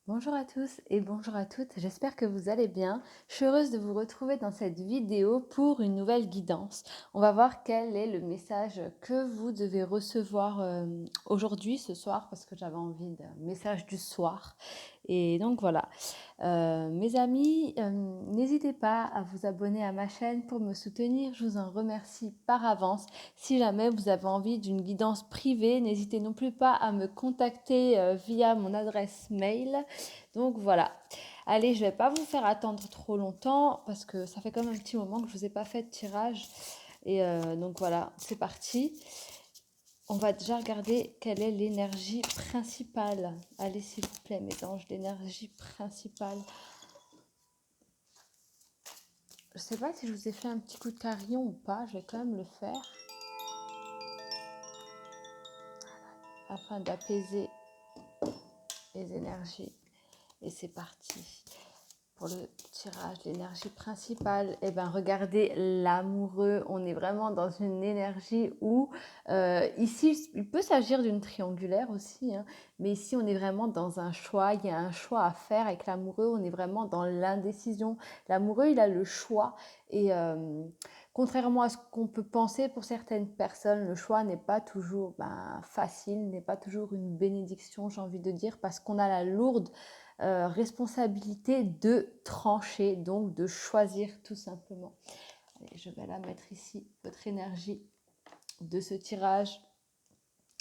Bonjour à tous et bonjour à toutes, j'espère que vous allez bien. Je suis heureuse de vous retrouver dans cette vidéo pour une nouvelle guidance. On va voir quel est le message que vous devez recevoir aujourd'hui, ce soir, parce que j'avais envie d'un message du soir. Et donc voilà, mes amis, n'hésitez pas à vous abonner à ma chaîne pour me soutenir. Je vous en remercie par avance. Si jamais vous avez envie d'une guidance privée, n'hésitez non plus pas à me contacter via mon adresse mail. Donc voilà. Allez, je ne vais pas vous faire attendre trop longtemps parce que ça fait quand même un petit moment que je ne vous ai pas fait de tirage. Et donc voilà, c'est parti. On va déjà regarder quelle est l'énergie principale. Allez, s'il vous plaît, mes anges, l'énergie principale. Je ne sais pas si je vous ai fait un petit coup de carillon ou pas, je vais quand même le faire. Afin d'apaiser les énergies. Et c'est parti. Pour le tirage, l'énergie principale, eh ben, regardez l'amoureux. On est vraiment dans une énergie où, ici, il peut s'agir d'une triangulaire aussi, hein, mais ici, on est vraiment dans un choix. Il y a un choix à faire avec l'amoureux. On est vraiment dans l'indécision. L'amoureux, il a le choix. Et contrairement à ce qu'on peut penser pour certaines personnes, le choix n'est pas toujours facile, n'est pas toujours une bénédiction, j'ai envie de dire, parce qu'on a la lourde responsabilité de trancher, donc de choisir tout simplement. Allez, je vais la mettre ici, votre énergie de ce tirage.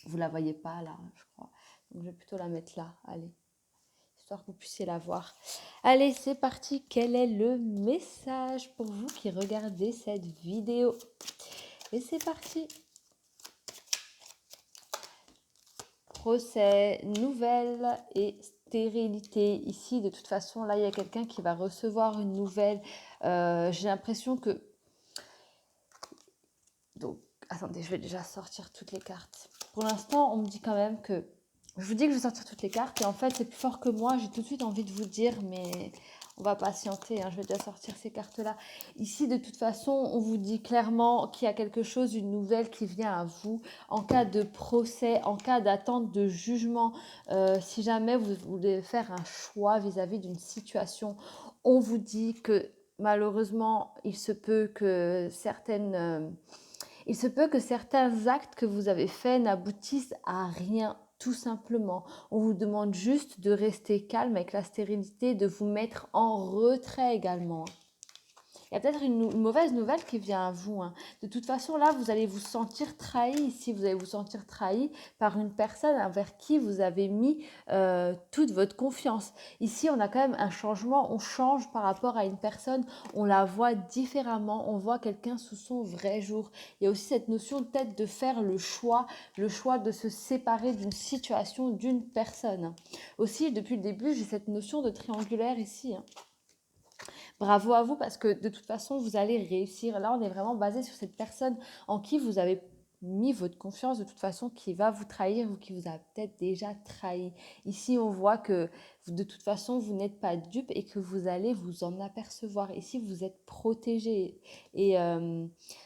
Vous ne la voyez pas là, je crois. Donc je vais plutôt la mettre là, allez, histoire que vous puissiez la voir. Allez, c'est parti. Quel est le message pour vous qui regardez cette vidéo? Et c'est parti. Procès, nouvelle et stérilité. Ici, de toute façon, là, il y a quelqu'un qui va recevoir une nouvelle. J'ai l'impression que... Donc, attendez, je vais déjà sortir toutes les cartes. Pour l'instant, on me dit quand même que... Je vous dis que je vais sortir toutes les cartes et en fait, c'est plus fort que moi. J'ai tout de suite envie de vous dire, mais on va patienter, hein. Je vais déjà sortir ces cartes-là. Ici, de toute façon, on vous dit clairement qu'il y a quelque chose, une nouvelle qui vient à vous en cas de procès, en cas d'attente de jugement. Si jamais vous voulez faire un choix vis-à-vis d'une situation, on vous dit que malheureusement, il se peut que certains actes que vous avez faits n'aboutissent à rien, tout simplement. On vous demande juste de rester calme avec la stérilité, de vous mettre en retrait également. Il y a peut-être une mauvaise nouvelle qui vient à vous, hein. De toute façon, là, vous allez vous sentir trahi ici. Vous allez vous sentir trahi par une personne envers qui vous avez mis toute votre confiance. Ici, on a quand même un changement. On change par rapport à une personne. On la voit différemment. On voit quelqu'un sous son vrai jour. Il y a aussi cette notion peut-être de faire le choix de se séparer d'une situation, d'une personne. Aussi, depuis le début, j'ai cette notion de triangulaire ici, hein. Bravo à vous parce que de toute façon, vous allez réussir. Là, on est vraiment basé sur cette personne en qui vous avez mis votre confiance de toute façon, qui va vous trahir ou qui vous a peut-être déjà trahi. Ici, on voit que de toute façon, vous n'êtes pas dupe et que vous allez vous en apercevoir. Ici, vous êtes protégé. Et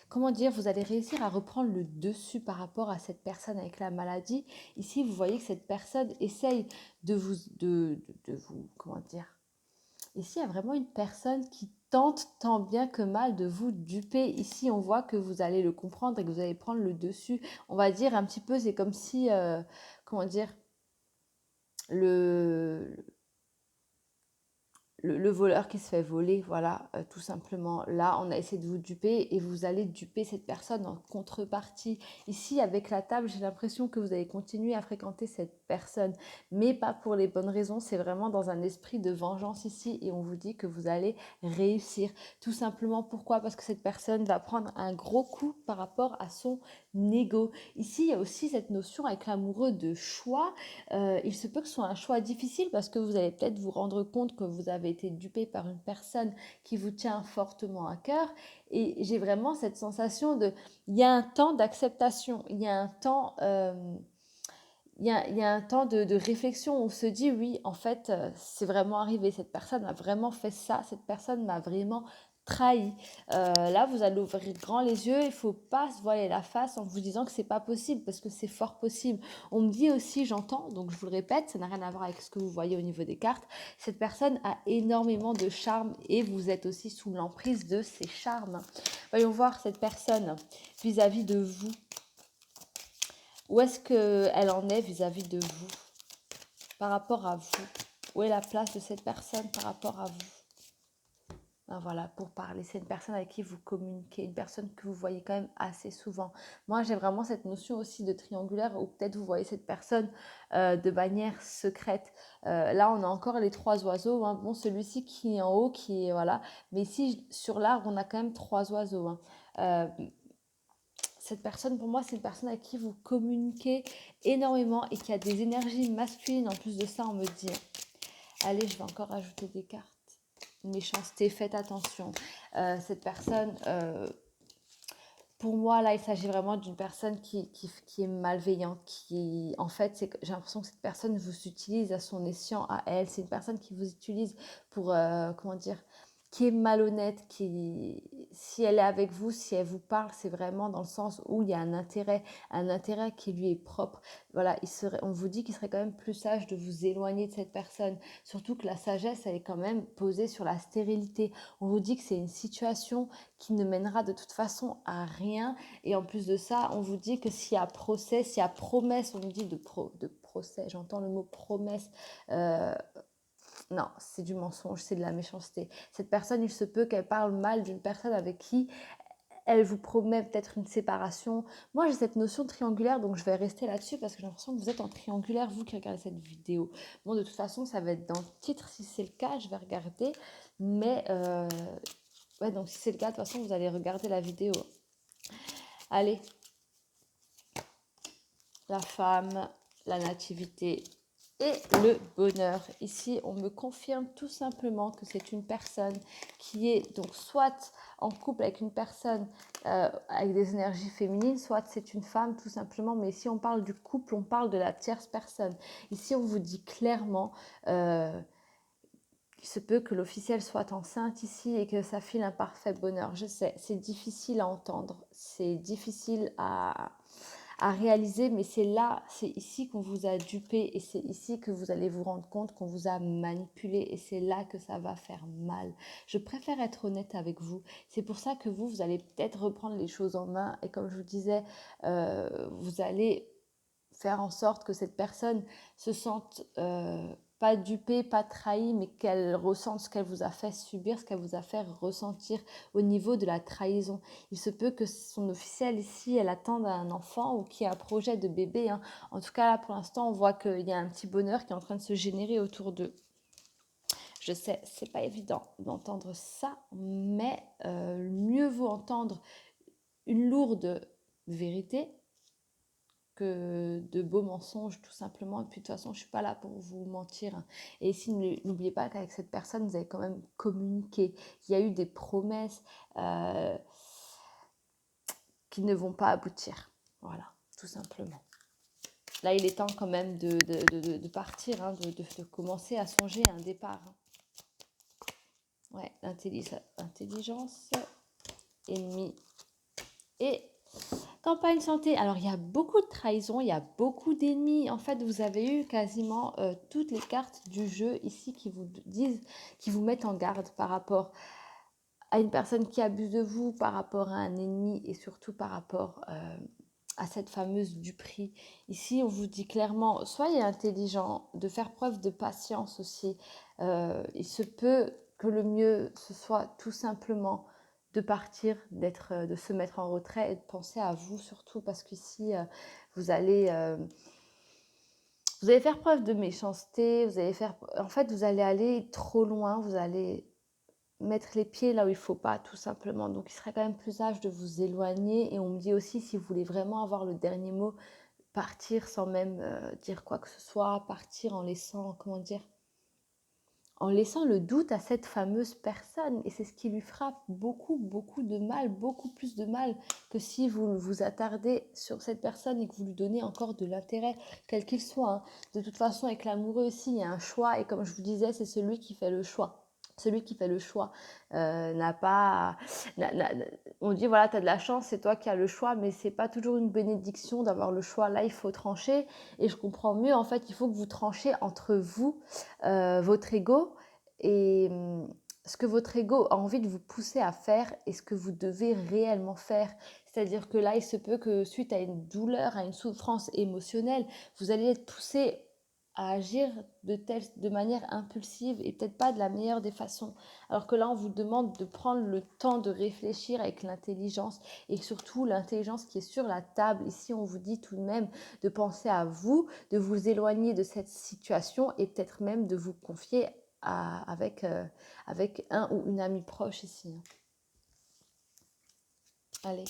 comment dire, vous allez réussir à reprendre le dessus par rapport à cette personne avec la maladie. Ici, vous voyez que cette personne essaye de vous, comment dire, ici, il y a vraiment une personne qui tente tant bien que mal de vous duper. Ici, on voit que vous allez le comprendre et que vous allez prendre le dessus. On va dire un petit peu, c'est comme si, comment dire, le, le voleur qui se fait voler, voilà, tout simplement. Là, on a essayé de vous duper et vous allez duper cette personne en contrepartie. Ici, avec la table, j'ai l'impression que vous allez continuer à fréquenter cette personne, mais pas pour les bonnes raisons. C'est vraiment dans un esprit de vengeance ici et on vous dit que vous allez réussir. Tout simplement, pourquoi? Parce que cette personne va prendre un gros coup par rapport à son ego. Ici, il y a aussi cette notion avec l'amoureux de choix. Il se peut que ce soit un choix difficile parce que vous allez peut-être vous rendre compte que vous avez été dupé par une personne qui vous tient fortement à cœur. Et j'ai vraiment cette sensation de... Il y a un temps d'acceptation, il y a un temps... il y a un temps de réflexion où on se dit oui, en fait, c'est vraiment arrivé, cette personne a vraiment fait ça, cette personne m'a vraiment trahi. Là, vous allez ouvrir grand les yeux. Il ne faut pas se voiler la face en vous disant que c'est pas possible parce que c'est fort possible. On me dit aussi, j'entends, donc je vous le répète, ça n'a rien à voir avec ce que vous voyez au niveau des cartes. Cette personne a énormément de charme et vous êtes aussi sous l'emprise de ses charmes. Voyons voir cette personne vis-à-vis de vous. Où est-ce qu'elle en est vis-à-vis de vous, par rapport à vous? Où est la place de cette personne par rapport à vous? Ben voilà, pour parler, c'est une personne avec qui vous communiquez, une personne que vous voyez quand même assez souvent. Moi, j'ai vraiment cette notion aussi de triangulaire où peut-être vous voyez cette personne de manière secrète. Là, on a encore les 3 oiseaux. Hein. Bon, celui-ci qui est en haut, qui est voilà. Mais ici, sur l'arbre, on a quand même 3 oiseaux. Hein. Cette personne, pour moi, c'est une personne avec qui vous communiquez énormément et qui a des énergies masculines. En plus de ça, on me dit, allez, je vais encore ajouter des cartes. Méchanceté, faites attention. Cette personne, pour moi, là, il s'agit vraiment d'une personne qui est malveillante, qui, en fait, j'ai l'impression que cette personne vous utilise à son escient, à elle. C'est une personne qui vous utilise pour, comment dire, qui est malhonnête, qui, si elle est avec vous, si elle vous parle, c'est vraiment dans le sens où il y a un intérêt qui lui est propre. Voilà, on vous dit qu'il serait quand même plus sage de vous éloigner de cette personne. Surtout que la sagesse, elle est quand même posée sur la stérilité. On vous dit que c'est une situation qui ne mènera de toute façon à rien. Et en plus de ça, on vous dit que s'il y a procès, s'il y a promesse, on nous dit de procès, j'entends le mot promesse, non, c'est du mensonge, c'est de la méchanceté. Cette personne, il se peut qu'elle parle mal d'une personne avec qui elle vous promet peut-être une séparation. Moi, j'ai cette notion triangulaire, donc je vais rester là-dessus parce que j'ai l'impression que vous êtes en triangulaire, vous qui regardez cette vidéo. Bon, de toute façon, ça va être dans le titre. Si c'est le cas, je vais regarder. Mais, ouais, donc si c'est le cas, de toute façon, vous allez regarder la vidéo. Allez. La femme, la nativité et le bonheur. Ici, on me confirme tout simplement que c'est une personne qui est donc soit en couple avec une personne avec des énergies féminines, soit c'est une femme tout simplement. Mais ici, on parle du couple, on parle de la tierce personne. Ici, on vous dit clairement il se peut que l'officielle soit enceinte ici et que ça file un parfait bonheur. Je sais, c'est difficile à entendre, c'est difficile à réaliser, mais c'est là, c'est ici qu'on vous a dupé et c'est ici que vous allez vous rendre compte qu'on vous a manipulé et c'est là que ça va faire mal. Je préfère être honnête avec vous. C'est pour ça que vous allez peut-être reprendre les choses en main et comme je vous disais, vous allez faire en sorte que cette personne se sente pas dupée, pas trahie, mais qu'elle ressente ce qu'elle vous a fait subir, ce qu'elle vous a fait ressentir au niveau de la trahison. Il se peut que son officiel ici, elle attende un enfant ou qu'il y ait un projet de bébé. Hein. En tout cas, là, pour l'instant, on voit qu'il y a un petit bonheur qui est en train de se générer autour d'eux. Je sais, c'est pas évident d'entendre ça, mais mieux vaut entendre une lourde vérité que de beaux mensonges tout simplement. Et puis de toute façon, je suis pas là pour vous mentir. Et ici, n'oubliez pas qu'avec cette personne, vous avez quand même communiqué. Il y a eu des promesses qui ne vont pas aboutir. Voilà, tout simplement. Là, il est temps quand même de partir, hein, de commencer à songer à un départ. Ouais, intelligence, ennemi et campagne santé. Alors, il y a beaucoup de trahison, il y a beaucoup d'ennemis. En fait, vous avez eu quasiment toutes les cartes du jeu ici qui vous disent, qui vous mettent en garde par rapport à une personne qui abuse de vous, par rapport à un ennemi et surtout par rapport à cette fameuse duperie. Ici, on vous dit clairement, soyez intelligent, de faire preuve de patience aussi. Il se peut que le mieux, ce soit tout simplement de partir, de se mettre en retrait et de penser à vous surtout parce qu'ici, vous allez faire preuve de méchanceté, en fait, vous allez aller trop loin, vous allez mettre les pieds là où il ne faut pas, tout simplement. Donc, il serait quand même plus sage de vous éloigner. Et on me dit aussi, si vous voulez vraiment avoir le dernier mot, partir sans même dire quoi que ce soit, partir en laissant, comment dire, en laissant le doute à cette fameuse personne. Et c'est ce qui lui fera beaucoup, beaucoup de mal, beaucoup plus de mal que si vous vous attardez sur cette personne et que vous lui donnez encore de l'intérêt, quel qu'il soit. Hein. De toute façon, avec l'amoureux aussi, il y a un choix. Et comme je vous disais, c'est celui qui fait le choix. Celui qui fait le choix n'a pas... on dit, voilà, tu as de la chance, c'est toi qui as le choix, mais c'est pas toujours une bénédiction d'avoir le choix. Là, il faut trancher. Et je comprends mieux, en fait, il faut que vous tranchiez entre vous, votre ego, et ce que votre ego a envie de vous pousser à faire et ce que vous devez réellement faire. C'est-à-dire que là, il se peut que suite à une douleur, à une souffrance émotionnelle, vous allez être poussé à agir de manière impulsive et peut-être pas de la meilleure des façons. Alors que là, on vous demande de prendre le temps de réfléchir avec l'intelligence et surtout l'intelligence qui est sur la table. Ici, on vous dit tout de même de penser à vous, de vous éloigner de cette situation et peut-être même de vous confier avec un ou une amie proche ici. Allez,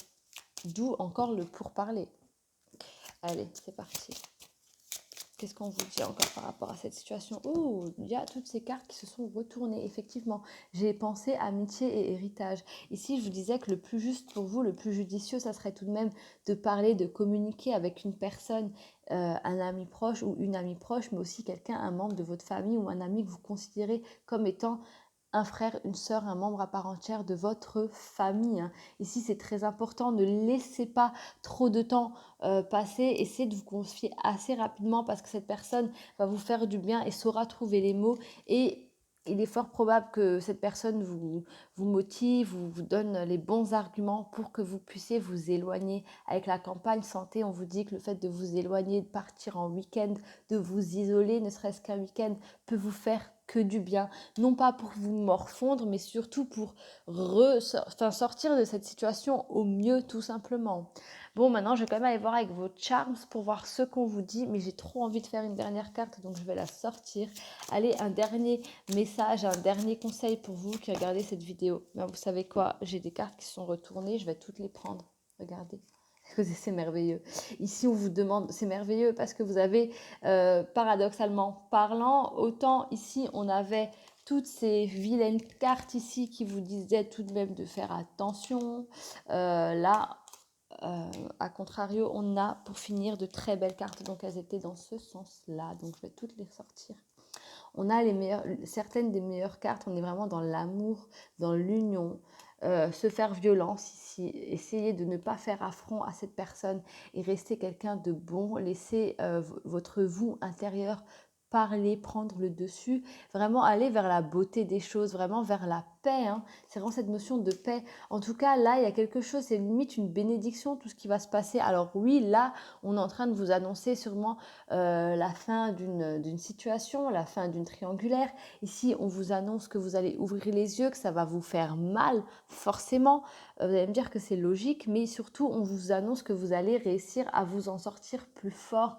d'où encore le pourparler. Allez, c'est parti. Qu'est-ce qu'on vous dit encore par rapport à cette situation? Oh, il y a toutes ces cartes qui se sont retournées. Effectivement, j'ai pensé amitié et héritage. Ici, je vous disais que le plus juste pour vous, le plus judicieux, ça serait tout de même de parler, de communiquer avec une personne, un ami proche ou une amie proche, mais aussi quelqu'un, un membre de votre famille ou un ami que vous considérez comme étant un frère, une sœur, un membre à part entière de votre famille. Ici, c'est très important. Ne laissez pas trop de temps passer. Essayez de vous confier assez rapidement parce que cette personne va vous faire du bien et saura trouver les mots. Et il est fort probable que cette personne vous motive, vous donne les bons arguments pour que vous puissiez vous éloigner. Avec la campagne santé, on vous dit que le fait de vous éloigner, de partir en week-end, de vous isoler, ne serait-ce qu'un week-end, peut vous faire que du bien. Non pas pour vous morfondre, mais surtout pour sortir de cette situation au mieux, tout simplement. Bon, maintenant, je vais quand même aller voir avec vos charms pour voir ce qu'on vous dit, mais j'ai trop envie de faire une dernière carte, donc je vais la sortir. Allez, un dernier message, un dernier conseil pour vous qui regardez cette vidéo. Ben, vous savez quoi? J'ai des cartes qui sont retournées, je vais toutes les prendre. Regardez. C'est merveilleux. Ici, on vous demande, c'est merveilleux parce que vous avez, paradoxalement parlant, autant ici, on avait toutes ces vilaines cartes ici qui vous disaient tout de même de faire attention. Là, à contrario, on a pour finir de très belles cartes, donc elles étaient dans ce sens-là, donc je vais toutes les sortir. On a certaines des meilleures cartes, on est vraiment dans l'amour, dans l'union, se faire violence ici, essayer de ne pas faire affront à cette personne et rester quelqu'un de bon, laisser votre vous intérieur parler, prendre le dessus, vraiment aller vers la beauté des choses, vraiment vers la paix, hein. C'est vraiment cette notion de paix. En tout cas, là, il y a quelque chose, c'est limite une bénédiction, tout ce qui va se passer. Alors oui, là, on est en train de vous annoncer sûrement la fin d'une situation, la fin d'une triangulaire. Ici, on vous annonce que vous allez ouvrir les yeux, que ça va vous faire mal, forcément. Vous allez me dire que c'est logique, mais surtout, on vous annonce que vous allez réussir à vous en sortir plus fort,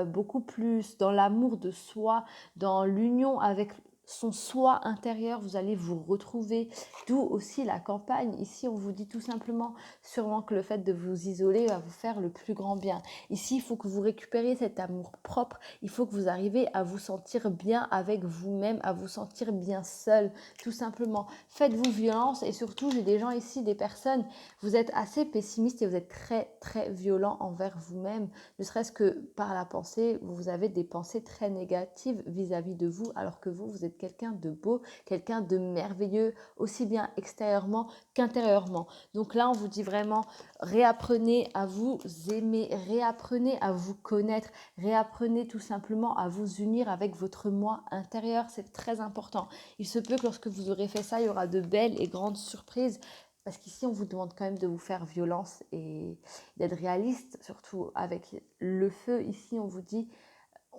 beaucoup plus dans l'amour de soi, dans l'union avec son soi intérieur, vous allez vous retrouver, d'où aussi la campagne. Ici, on vous dit tout simplement, sûrement que le fait de vous isoler va vous faire le plus grand bien. Ici, il faut que vous récupériez cet amour propre, il faut que vous arriviez à vous sentir bien avec vous-même, à vous sentir bien seul, tout simplement. Faites-vous violence et surtout, j'ai des gens ici, des personnes, vous êtes assez pessimistes et vous êtes très, très violent envers vous-même, ne serait-ce que par la pensée, vous avez des pensées très négatives vis-à-vis de vous, alors que vous êtes quelqu'un de beau, quelqu'un de merveilleux, aussi bien extérieurement qu'intérieurement. Donc là, on vous dit vraiment, réapprenez à vous aimer, réapprenez à vous connaître, réapprenez tout simplement à vous unir avec votre moi intérieur, c'est très important. Il se peut que lorsque vous aurez fait ça, il y aura de belles et grandes surprises, parce qu'ici, on vous demande quand même de vous faire violence et d'être réaliste, surtout avec le feu. Ici, on vous dit,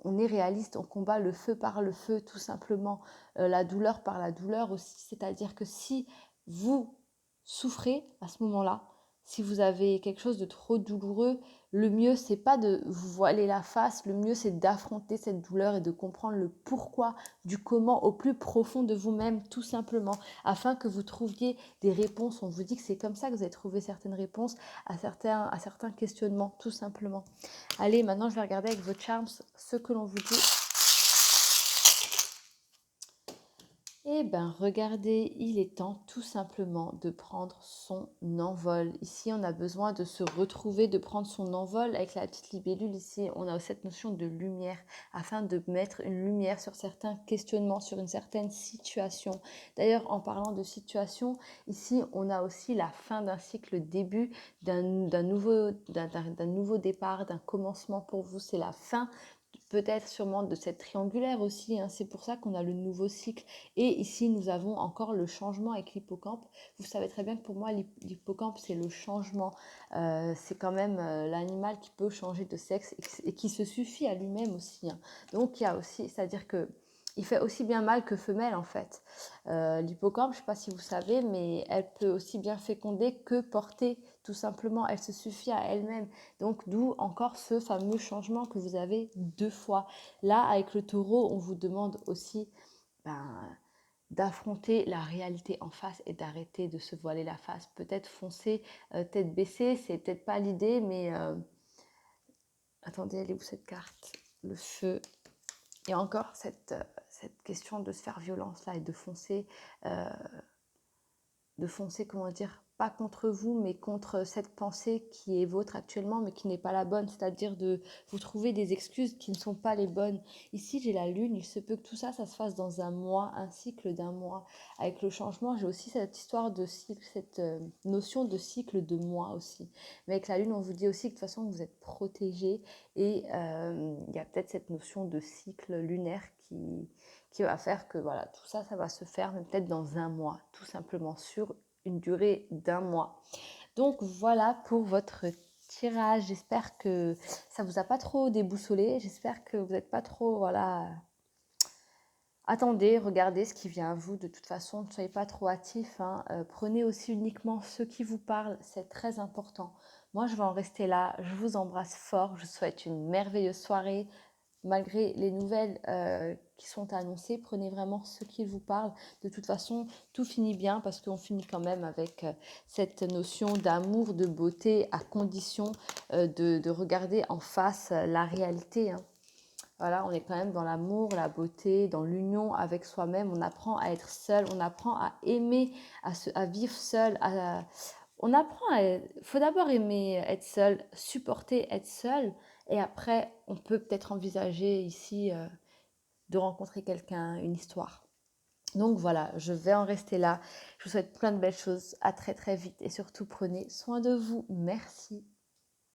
on est réaliste, on combat le feu par le feu, tout simplement, la douleur par la douleur aussi. C'est-à-dire que si vous souffrez à ce moment-là, si vous avez quelque chose de trop douloureux, le mieux, c'est pas de vous voiler la face, le mieux, c'est d'affronter cette douleur et de comprendre le pourquoi, du comment au plus profond de vous-même, tout simplement, afin que vous trouviez des réponses. On vous dit que c'est comme ça que vous allez trouver certaines réponses à certains questionnements, tout simplement. Allez, maintenant, je vais regarder avec vos charms ce que l'on vous dit. Eh ben, regardez, il est temps tout simplement de prendre son envol. Ici, on a besoin de se retrouver, de prendre son envol avec la petite libellule. Ici, on a cette notion de lumière afin de mettre une lumière sur certains questionnements, sur une certaine situation. D'ailleurs, en parlant de situation, ici, on a aussi la fin d'un cycle, le début d'un nouveau départ, d'un commencement pour vous. C'est la fin peut-être sûrement de cette triangulaire aussi, hein. C'est pour ça qu'on a le nouveau cycle. Et ici, nous avons encore le changement avec l'hippocampe. Vous savez très bien que pour moi, l'hippocampe, c'est le changement. C'est quand même l'animal qui peut changer de sexe et qui se suffit à lui-même aussi, hein. Donc, il y a aussi, c'est-à-dire que il fait aussi bien mâle que femelle en fait. L'hippocampe, je ne sais pas si vous savez, mais elle peut aussi bien féconder que porter, tout simplement. Elle se suffit à elle-même. Donc, d'où encore ce fameux changement que vous avez 2 fois. Là, avec le taureau, on vous demande aussi d'affronter la réalité en face et d'arrêter de se voiler la face. Peut-être foncer tête baissée, c'est peut-être pas l'idée, mais attendez, elle est où cette carte? Le feu. Et encore cette question de se faire violence là et de foncer, comment dire, pas contre vous, mais contre cette pensée qui est vôtre actuellement, mais qui n'est pas la bonne, c'est-à-dire de vous trouver des excuses qui ne sont pas les bonnes. Ici, j'ai la lune, il se peut que tout ça, ça se fasse dans un mois, un cycle d'un mois. Avec le changement, j'ai aussi cette histoire de cycle, cette notion de cycle de mois aussi. Mais avec la lune, on vous dit aussi que de toute façon, vous êtes protégé et il y a peut-être cette notion de cycle lunaire qui va faire que voilà, tout ça, ça va se faire peut-être dans un mois, tout simplement sur une durée d'un mois. Donc voilà pour votre tirage. J'espère que ça vous a pas trop déboussolé. J'espère que vous n'êtes pas trop, voilà. Attendez, regardez ce qui vient à vous. De toute façon, ne soyez pas trop hâtifs, hein. Prenez aussi uniquement ce qui vous parle. C'est très important. Moi, je vais en rester là. Je vous embrasse fort. Je vous souhaite une merveilleuse soirée. Malgré les nouvelles qui sont annoncées, prenez vraiment ce qui vous parle. De toute façon, tout finit bien parce qu'on finit quand même avec cette notion d'amour, de beauté, à condition de regarder en face la réalité, hein. Voilà, on est quand même dans l'amour, la beauté, dans l'union avec soi-même. On apprend à être seul, on apprend à aimer, à vivre seul. On apprend il faut d'abord aimer être seul, supporter être seul. Et après, on peut peut-être envisager ici de rencontrer quelqu'un, une histoire. Donc voilà, je vais en rester là. Je vous souhaite plein de belles choses. À très très vite et surtout prenez soin de vous. Merci.